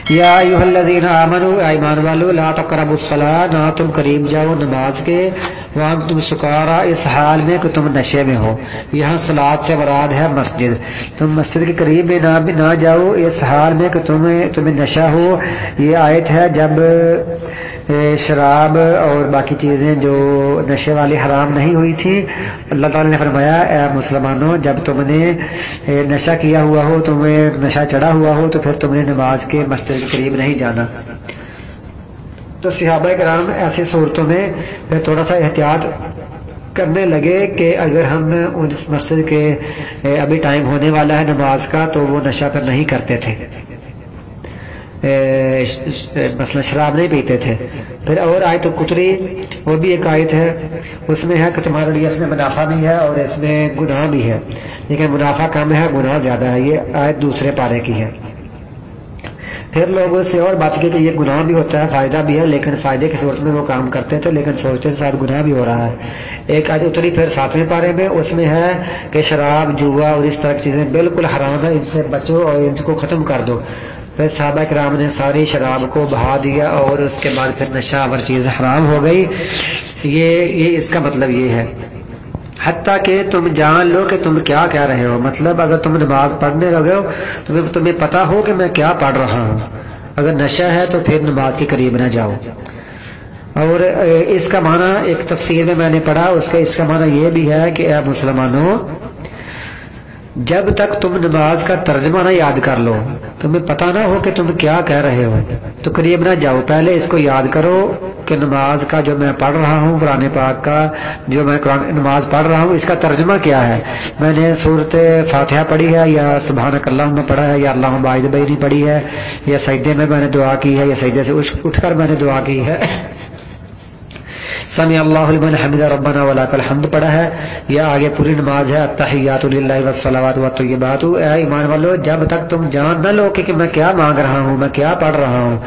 یا ایھا الذین آمنوا ایمان والو لا تقربوا الصلاۃ نہ تم قریب جاؤ نماز کے وانتم سکارا اس حال میں کہ تم نشے میں ہو. یہاں صلاۃ سے مراد ہے مسجد. تم مسجد کے قریب میں نہ جاؤ اس حال میں کہ تمہیں نشہ ہو. یہ آیت ہے جب شراب اور باقی چیزیں جو نشے والی حرام نہیں ہوئی تھی. اللہ تعالیٰ نے فرمایا اے مسلمانوں جب تم نے نشہ کیا ہوا ہو تمہیں نشہ چڑھا ہوا ہو تو پھر تم نے نماز کے مسجد کے قریب نہیں جانا. تو صحابہ کرام ایسی صورتوں میں پھر تھوڑا سا احتیاط کرنے لگے کہ اگر ہم اس مسجد کے ابھی ٹائم ہونے والا ہے نماز کا تو وہ نشہ پھر نہیں کرتے تھے, مثلا شراب نہیں پیتے تھے. پھر اور آیت القطری وہ بھی ایک آیت ہے, اس میں ہے کہ تمہارے لیے اس میں منافع بھی ہے اور اس میں گناہ بھی ہے, لیکن منافع کم ہے گناہ زیادہ ہے. یہ آیت دوسرے پارے کی ہے. پھر لوگوں سے اور بات کی کہ یہ گناہ بھی ہوتا ہے فائدہ بھی ہے, لیکن فائدے کی صورت میں وہ کام کرتے تھے لیکن سوچتے ساتھ گناہ بھی ہو رہا ہے. ایک آیت اتری پھر 7ویں پارے میں, اس میں ہے کہ شراب جوا اور اس طرح کی چیزیں بالکل حرام ہے, ان سے بچو اور ان کو ختم کر دو. پھر صحابہ کرام نے ساری شراب کو بہا دیا اور اس کے بعد پھر نشہ اور چیز حرام ہو گئی. یہ اس کا مطلب یہ ہے. حتیٰ کہ تم جان لو کہ تم کیا کہہ رہے ہو. مطلب اگر تم نماز پڑھنے لگے ہو تو تمہیں پتہ ہو کہ میں کیا پڑھ رہا ہوں. اگر نشہ ہے تو پھر نماز کے قریب نہ جاؤ. اور اس کا معنی ایک تفسیر میں نے پڑھا, اس کا معنی یہ بھی ہے کہ اے مسلمانوں جب تک تم نماز کا ترجمہ نہ یاد کر لو تمہیں پتہ نہ ہو کہ تم کیا کہہ رہے ہو تو قریب نہ جاؤ. پہلے اس کو یاد کرو کہ نماز کا جو میں پڑھ رہا ہوں قرآن پاک کا جو میں نماز پڑھ رہا ہوں اس کا ترجمہ کیا ہے. میں نے سورۃ فاتحہ پڑھی ہے یا سبحانک اللہم پڑھا ہے یا اللہم باعث بینی پڑھی ہے یا سجدے میں نے دعا کی ہے یا سجدے سے اٹھ کر میں نے دعا کی ہے, سمع اللہ لمن حمد ربنا ولک الحمد پڑھا ہے, یا آگے پوری نماز ہے التحیات للہ والصلوات والطیبات. اے ایمان والو جب تک تم جان نہ لو کہ میں کیا مانگ رہا ہوں میں کیا پڑھ رہا ہوں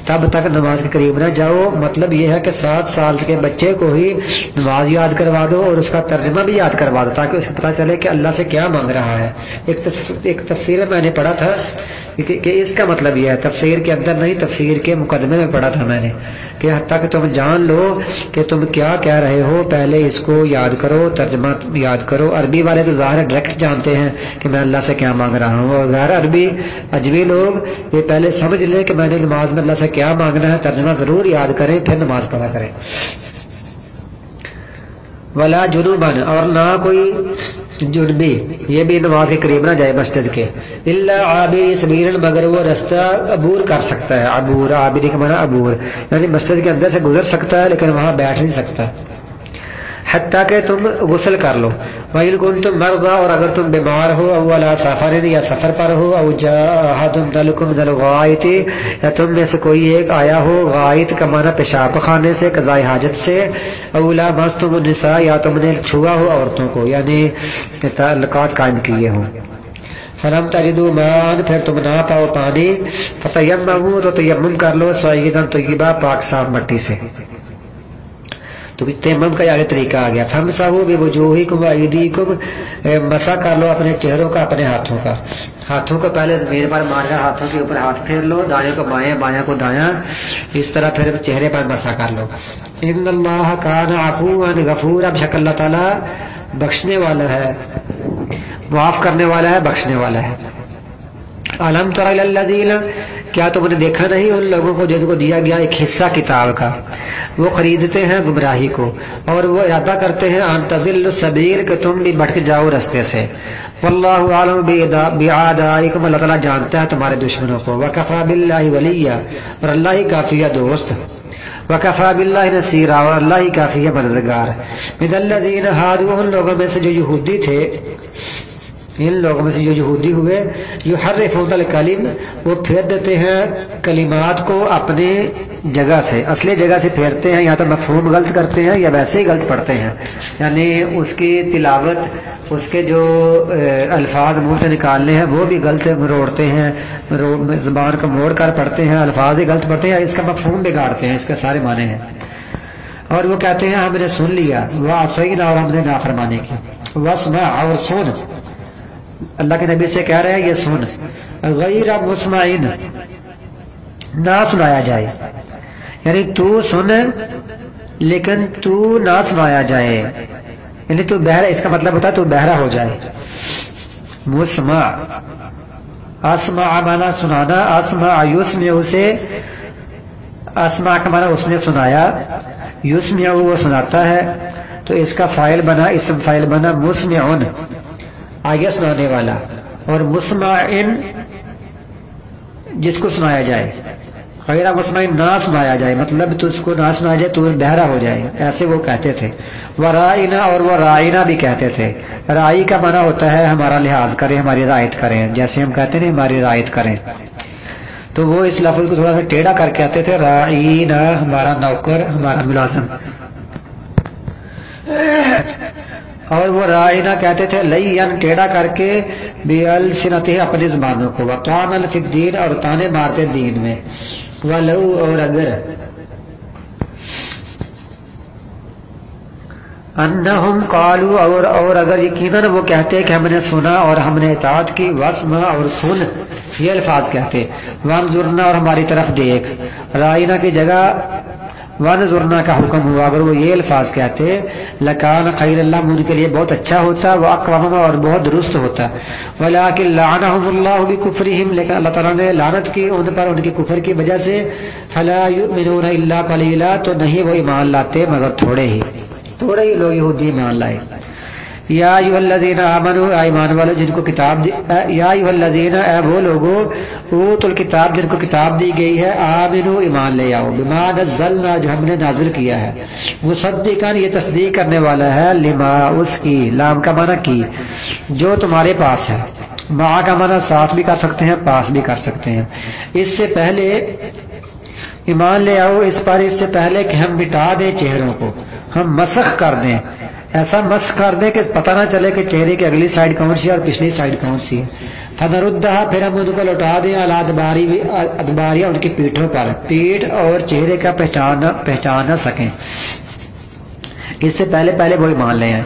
تب تک نماز کے قریب نہ جاؤ. مطلب یہ ہے کہ 7 سال کے بچے کو ہی نماز یاد کروا دو اور اس کا ترجمہ بھی یاد کروا دو تاکہ اس کو پتہ چلے کہ اللہ سے کیا مانگ رہا ہے. ایک تفسیر میں نے پڑھا تھا کہ اس کا مطلب یہ ہے, تفسیر کے اندر نہیں تفسیر کے مقدمے میں پڑھا تھا میں نے, کہ حتیٰ کہ تم جان لو کہ تم کیا کہہ رہے ہو پہلے اس کو یاد کرو ترجمہ یاد کرو. عربی والے تو ظاہر ڈائریکٹ جانتے ہیں کہ میں اللہ سے کیا مانگ رہا ہوں, اور غیر عربی اجمی لوگ یہ پہلے سمجھ لیں کہ میں نے نماز میں اللہ سے کیا مانگنا ہے, ترجمہ ضرور یاد کریں پھر نماز پڑھا کریں. ولا جنوباً اور نہ کوئی جنبی یہ بھی نماز کے قریب نہ جائے مسجد کے, الا عابر سبیل مگر وہ رستہ عبور کر سکتا ہے. عبور عابری کا معنی عبور یعنی مسجد کے اندر سے گزر سکتا ہے لیکن وہاں بیٹھ نہیں سکتا. حتیٰ کہ تم غسل کر لو. وَإِن كُنتُم مَرْضَىٰ اور اگر تم بیمار ہو او عَلَىٰ سَفَرٍ یا سفر پر ہو او جاء أَحَدٌ مِنْكُم مِنَ الْغَائِطِ یا تم میں سے کوئی ایک آیا ہو, غائط کا معنی پیشاب خانے سے قضاء حاجت سے, او لامستم النساء یا تم نے چھوا ہو عورتوں کو یعنی تعلقات قائم کیے ہوں. فلم تجدوا ماء پھر تم نہ پاؤ پانی, فتیمموا تو تیمم کر لو صعیدا طیبا پاک صاف مٹی سے. تو تیمم کا آگے طریقہ آ گیا. فامسحوا بوجوہکم وایدیکم مسح کر لو اپنے چہروں کا اپنے ہاتھوں کا. ہاتھوں کو پہلے زمین پر مار کر ہاتھوں کے اوپر ہاتھ پھیر لو, دائیں کو بائیں بائیں کو دایاں, اس طرح پھر چہرے پر مسح کر لو. ان اللہ کان عفوا غفورا بے شک اللہ تعالیٰ بخشنے والا ہے معاف کرنے والا ہے بخشنے والا ہے. الم تر الی الذین کیا تم نے دیکھا نہیں ان لوگوں کو جن کو دیا گیا ایک حصہ کتاب کا, وہ خریدتے ہیں گمراہی کو اور وہ ارادہ کرتے ہیں ان تضلوا السبیل کہ تم بھی بھٹک جاؤ رستے سے. واللہ اعلم باعدائکم اللہ تعالیٰ جانتا ہے تمہارے دشمنوں کو. وکفی باللہ ولیا اور اللہ ہی کافی ہے دوست. وکفی باللہ نصیرا اور اللہ ہی کافی ہے مددگار. من الذین ہادوا ان لوگوں میں سے جو یہودی تھے, ان لوگوں میں سے جو یہودی ہوئے, یحرفون الکلم وہ پھیر دیتے ہیں کلمات کو اپنے جگہ سے اصلی جگہ سے پھیرتے ہیں, یا تو مفہوم غلط کرتے ہیں یا ویسے ہی غلط پڑھتے ہیں, یعنی اس کی تلاوت اس کے جو الفاظ منہ سے نکالنے ہیں وہ بھی غلط مروڑتے ہیں, زبان کو موڑ کر پڑھتے ہیں, الفاظ ہی غلط پڑھتے ہیں, اس کا مفہوم بگاڑتے ہیں, اس کے سارے معنی ہیں. اور وہ کہتے ہیں ہم نے سن لیا, وعصینا اور ہم نے نافرمانی کی. واسمع اور سن, اللہ کے نبی سے کہہ رہے ہیں یہ سن. غیر مسمعین نہ سنایا جائے، یعنی تو سن لیکن تو نہ سنایا جائے، یعنی تو بہرا، اس کا مطلب ہوتا ہے تو بہرا ہو جائے. مسمع، اسمع مانا سنانا، اسمع یسمع سے، اسمع کا مانا اس نے سنایا، یسمع وہ سناتا ہے، تو اس کا فاعل بنا، اسم فاعل بنا مسمعن آگے سنانے والا، اور مسمعن جس کو سنایا جائے، غیر مسمعن نہ سنایا جائے، مطلب تو اس کو نہ سنایا جائے تو بہرا ہو جائے، ایسے وہ کہتے تھے. ورائنا، اور وہ رائنا بھی کہتے تھے. رائی کا معنی ہوتا ہے ہمارا لحاظ کریں، ہماری رعایت کریں، جیسے ہم کہتے ہیں ہماری رعایت کریں، تو وہ اس لفظ کو تھوڑا سا ٹیڑھا کر کے آتے تھے، رائنا ہمارا نوکر، ہمارا ملازم. اور وہ رائنا کہتے تھے لین ٹیڑھا کر کے، بِأَلْسِنَتِهِمْ اپنی زبانوں کو، وَطَعْنًا فِي الدِّينِ اور تانے مارتے دین میں، وَلَوْ اور اگر، انہم قالوا اور اگر یقیناً وہ کہتے کہ ہم نے سنا اور ہم نے اطاعت کی، واسمع اور سن، یہ الفاظ کہتے، وانظرنا اور ہماری طرف دیکھ، رائنا کی جگہ وانظرنا کا حکم ہوا، اگر وہ یہ الفاظ کہتے لکان خیر اللہ، ان کے لیے بہت اچھا ہوتا، واقوم اور بہت درست ہوتا. ولکن لعنہم اللہ بکفرہم، لیکن اللہ تعالیٰ نے لعنت کی ان پر ان کے کفر کی وجہ سے، فلا یؤمنون الا قلیلا، تو نہیں وہ ایمان لاتے مگر تھوڑے ہی لوگ یہودی ایمان لائے. یا ایھا الذین آمنوا، ایمان والو جن کو کتاب دی، یا ایھا الذین، اے وہ لوگو، اوتوا الکتاب جن کو کتاب دی گئی ہے، آمنو ایمان لے آؤ، بما نزلنا جو ہم نے نازل کیا ہے، مصدقاً یہ تصدیق کرنے والا ہے، لما اس کی، لام کا معنی کی، جو تمہارے پاس ہے، مع کا معنی ساتھ بھی کر سکتے ہیں، پاس بھی کر سکتے ہیں. اس سے پہلے ایمان لے آؤ اس پر، اس سے پہلے کہ ہم مٹا دیں چہروں کو، ہم مسخ کر دیں، ایسا مسخ کر دیں کہ پتہ نہ چلے کہ چہرے کی اگلی سائڈ کون سی اور پچھلی سائڈ کون سی ہے. فنردھا، پھر ہم ان کو لوٹا دیں، علی ادباریہ ان کی پیٹھوں پر، پیٹھ اور چہرے کا پہچان نہ سکیں، اس سے پہلے وہ ایمان لے آئیں.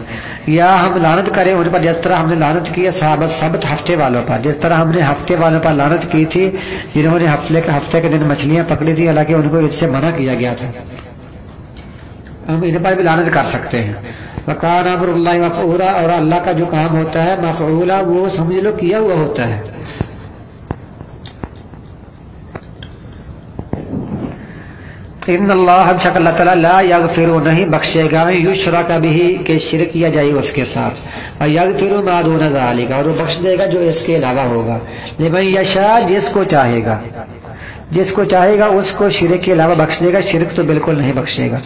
یا ہم لعنت کریں ان پر جس طرح ہم نے لعنت کی سبت ہفتے والوں پر، جس طرح ہم نے ہفتے والوں پر لعنت کی تھی جنہوں نے ہفتے کے دن مچھلیاں پکڑی تھی، حالانکہ ان کو اس سے منع کیا گیا تھا، ہم ان پر بھی لعنت کر سکتے ہیں. وَقَانَ أَمْرُ اللَّهِ مَفْعُولًا، اور اللہ کا جو کام ہوتا ہے مفعولا، وہ سمجھ لو کیا ہوا ہوتا ہے. ان اللہ، ہم شک اللہ تعالیٰ، لا یغفر نہیں بخشے گا، یشرک بہ کہ شرک کیا جائے اس کے ساتھ، اور یغفر ما دون ذالک، اور وہ بخش دے گا جو اس کے علاوہ ہوگا، لمن یشاء جس کو چاہے گا اس کو شرک کے علاوہ بخش دے گا، شرک تو بالکل نہیں بخشے گا.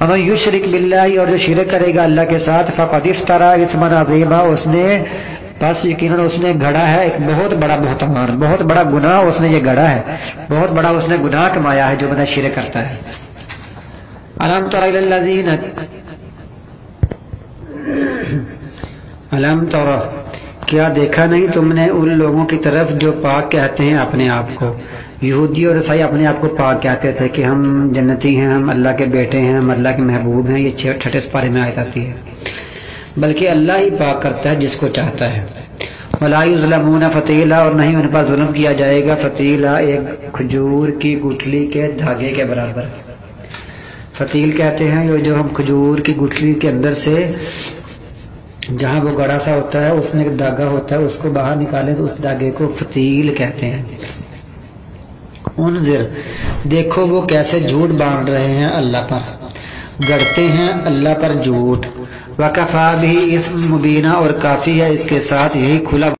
ومن یشرک باللہ، اور جو شرک کرے گا اللہ کے ساتھ، فقد افترى اثما عظیما، بس یقیناً اس نے گھڑا ہے ایک بہت بڑا بہتان، بہت بڑا گناہ اس نے یہ گھڑا ہے، بہت بڑا اس نے گناہ کمایا ہے جو بندہ شرک کرتا ہے. الم تر الی الذین، الم تر کیا دیکھا نہیں تم نے ان لوگوں کی طرف جو پاک کہتے ہیں اپنے آپ کو، یہودی اور عیسائی اپنے آپ کو پاک کہتے تھے کہ ہم جنتی ہیں، ہم اللہ کے بیٹے ہیں، ہم اللہ کے محبوب ہیں. یہ 6 پارے میں آیت آتی ہے. بلکہ اللہ ہی پاک کرتا ہے جس کو چاہتا ہے. وَلَا يُظْلَمُونَ فَتِيلًا، اور نہیں ان پر ظلم کیا جائے گا، فتیلہ ایک کھجور کی گٹھلی کے دھاگے کے برابر. فتیل کہتے ہیں جو ہم کھجور کی گٹھلی کے اندر سے جہاں وہ گڑا سا ہوتا ہے اس میں ایک دھاگا ہوتا ہے، اس کو باہر نکالیں تو اس دھاگے کو فتیل کہتے ہیں. انذر، دیکھو وہ کیسے جھوٹ باندھ رہے ہیں اللہ پر، گڑتے ہیں اللہ پر جھوٹ. وَكَفَىٰ بِهِ اسم مبینہ، اور کافی ہے اس کے ساتھ یہی کھلا